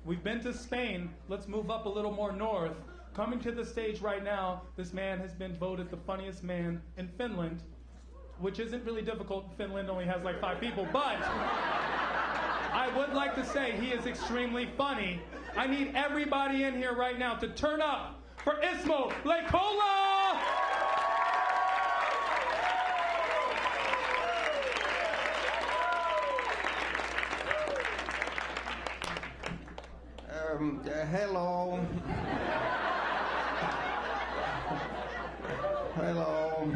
We've been to Spain. Let's move up a little more north. Coming to the stage right now, this man has been voted the funniest man in Finland, which isn't really difficult. Finland only has like 5 people, but I would like to say he is extremely funny. I need everybody in here right now to turn up for Исмо Лейкола! Hello. Hello.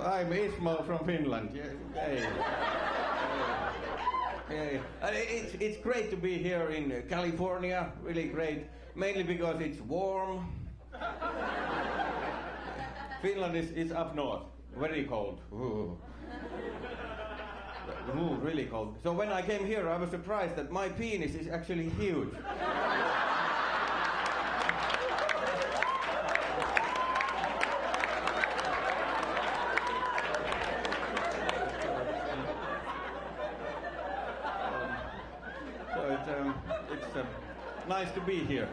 I'm Исмо from Finland. Hey. It's great to be here in California. Really great. Mainly because it's warm. Finland is up north. Very cold. Ooh. Ooh, really cold. So when I came here, I was surprised that my penis is actually huge. So it's nice to be here.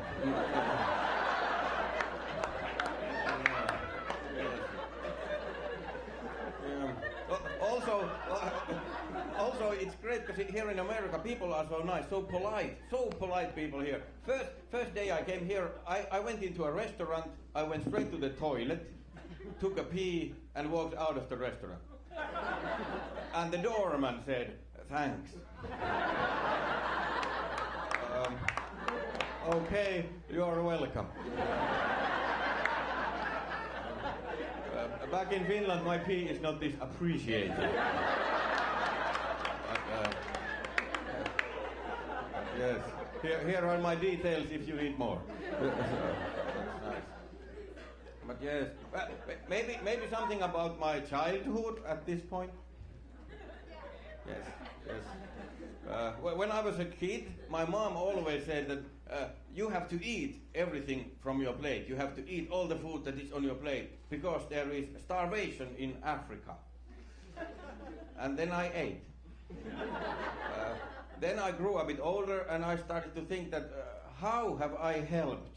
Also, it's great because here in America people are so nice, so polite people here. First day I came here, I went into a restaurant, I went straight to the toilet, took a pee and walked out of the restaurant. And the doorman said, thanks. Okay, you're welcome. Back in Finland, my pee is not this appreciated. Yes, here are my details if you need more. That's nice. But yes, maybe something about my childhood at this point. Yes. When I was a kid, my mom always said that you have to eat everything from your plate. You have to eat all the food that is on your plate because there is starvation in Africa. And then I ate. Then I grew a bit older and I started to think that how have I helped?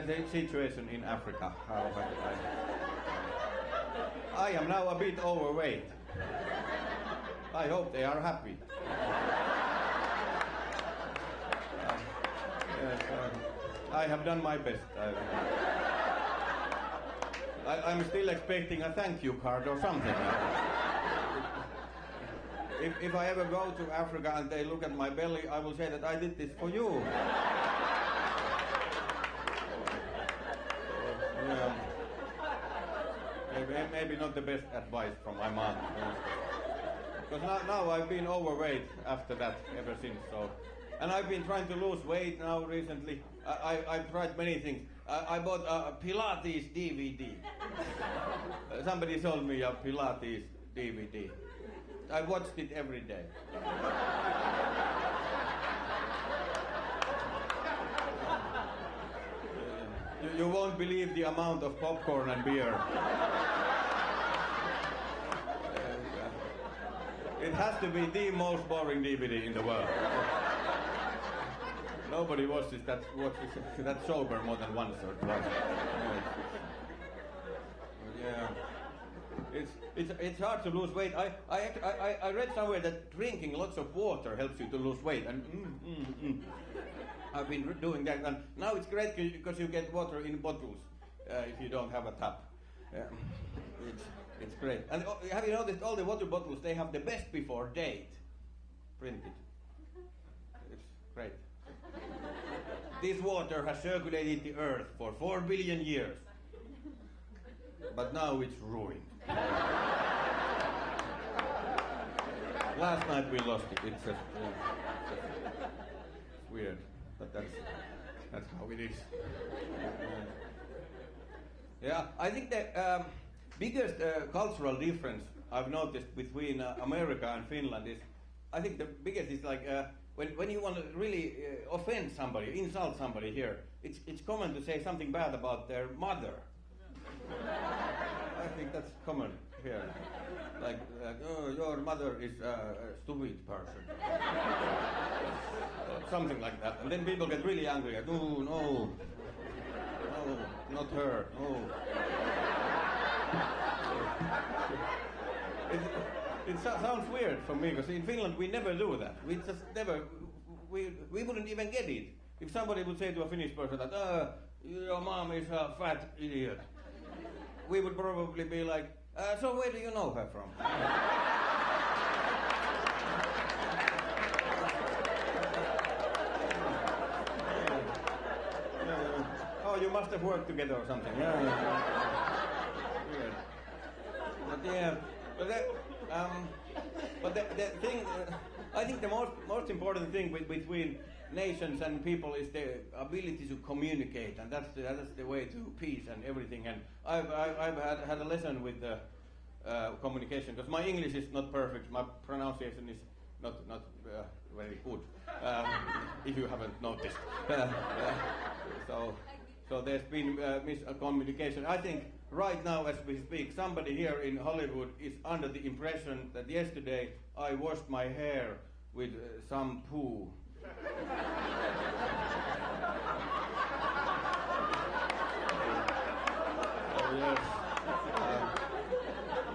The situation in Africa. I am now a bit overweight. I hope they are happy. Yes, I have done my best. I'm still expecting a thank you card or something. If I ever go to Africa and they look at my belly, I will say that I did this for you. Maybe not the best advice from my mom. Because now I've been overweight after that ever since. So, and I've been trying to lose weight now recently. I've tried many things. I bought a Pilates DVD. Somebody sold me a Pilates DVD. I watched it every day. You won't believe the amount of popcorn and beer. It has to be the most boring DVD in the world. Nobody watches that sober more than once or twice. Yeah. It's hard to lose weight. I read somewhere that drinking lots of water helps you to lose weight. And I've been doing that, and now it's great because you get water in bottles if you don't have a tap. It's great. And have you noticed all the water bottles, they have the best before date printed. It's great. This water has circulated the earth for 4 billion years. But now it's ruined. Last night we lost it. It's just weird. But that's how it is. Yeah, I think the biggest cultural difference I've noticed between America and Finland is I think the biggest is like when you want to really offend somebody, insult somebody here, it's common to say something bad about their mother. I think that's common here. Like oh, your mother is a stupid person. Something like that. And then people get really angry. Like, oh, no, not her, no. It sounds weird for me, because in Finland we never do that. We just never, we wouldn't even get it. If somebody would say to a Finnish person that, your mom is a fat idiot, we would probably be like, so where do you know her from? Oh, you must have worked together or something. Yeah. But yeah, but the thing, I think the most important thing between nations and people is the ability to communicate, and that's the way to peace and everything. And I've had a lesson with the communication, because my English is not perfect, my pronunciation is not very good, if you haven't noticed. So there's been miscommunication. I think right now, as we speak, somebody here in Hollywood is under the impression that yesterday I washed my hair with some poo. Oh, yes.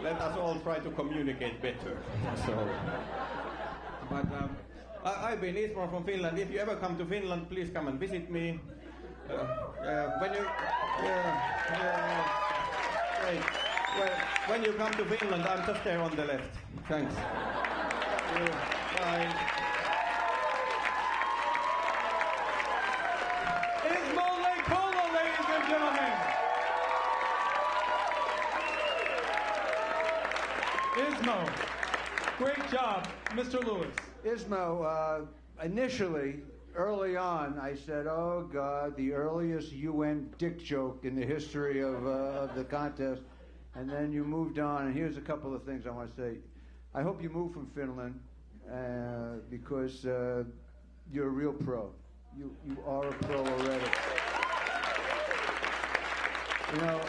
Let us all try to communicate better. So, but I've been Исмо from Finland. If you ever come to Finland, please come and visit me. When you come to Finland, I'm just there on the left. Thanks. Bye. Исмо Leykola, ladies and gentlemen. Исмо, great job, Mr. Lewis. Исмо, initially, early on, I said, oh, God, the earliest UN dick joke in the history of the contest. And then you moved on, and here's a couple of things I want to say. I hope you move from Finland, because you're a real pro. You are a pro already. You know,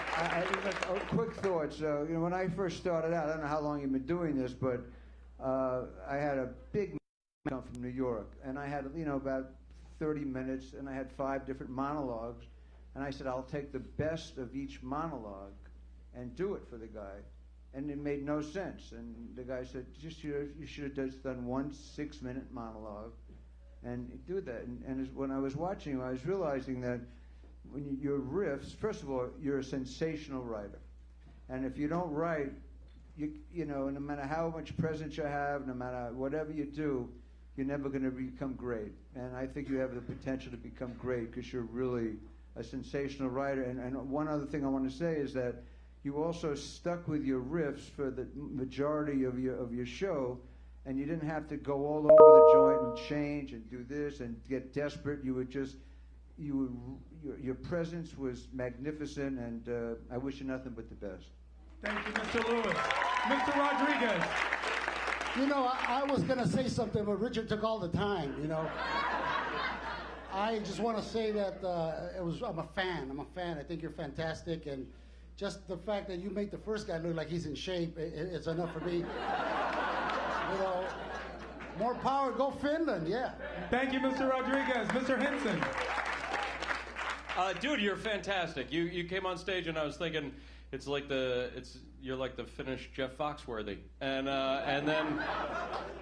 quick thoughts. You know, when I first started out, I don't know how long you've been doing this, but I had a big come from New York, and I had, you know, about 30 minutes, and I had 5 different monologues, and I said, I'll take the best of each monologue and do it for the guy, and it made no sense. And the guy said, you should have just done 1 6-minute monologue and do that. And when I was watching you, I was realizing that when your riffs, first of all, you're a sensational writer, and if you don't write, you know, no matter how much presence you have, no matter whatever you do, you're never going to become great. And I think you have the potential to become great because you're really a sensational writer. And one other thing I want to say is that you also stuck with your riffs for the majority of your show, and you didn't have to go all over the joint and change and do this and get desperate. You would just, your presence was magnificent, and I wish you nothing but the best. Thank you, Mr. Lewis. Mr. Rodriguez. You know, I was going to say something, but Richard took all the time, you know. I just want to say that I'm a fan. I'm a fan. I think you're fantastic. And just the fact that you make the first guy look like he's in shape, it's enough for me. You know, more power. Go Finland, yeah. Thank you, Mr. Rodriguez. Mr. Henson. Dude, you're fantastic. You came on stage and I was thinking, you're like the Finnish Jeff Foxworthy, and then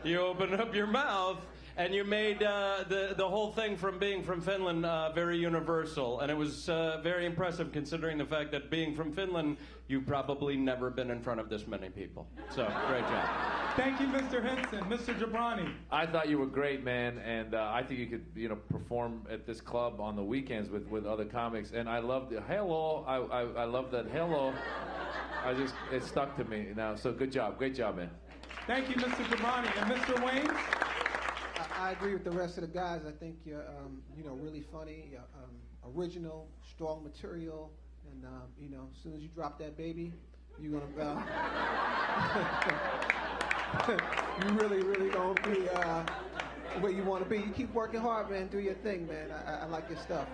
you opened up your mouth and you made the whole thing from being from Finland very universal, and it was very impressive considering the fact that being from Finland, you've probably never been in front of this many people. So great job. Thank you, Mr. Henson. Mr. Jabrani. I thought you were great, man, and I think you could, you know, perform at this club on the weekends with other comics. And I love the hello. I love that hello. It stuck to me now. So good job, great job, man. Thank you, Mr. Jabrani. And Mr. Wayne. I agree with the rest of the guys. I think you're, you know, really funny, original, strong material, and you know, as soon as you drop that baby, You're gonna, you really gonna be where you want to be. You keep working hard, man. Do your thing, man. I like your stuff.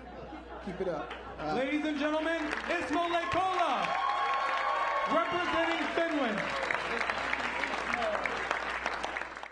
Keep it up. Ladies and gentlemen, Исмо Лейкола, representing Finland.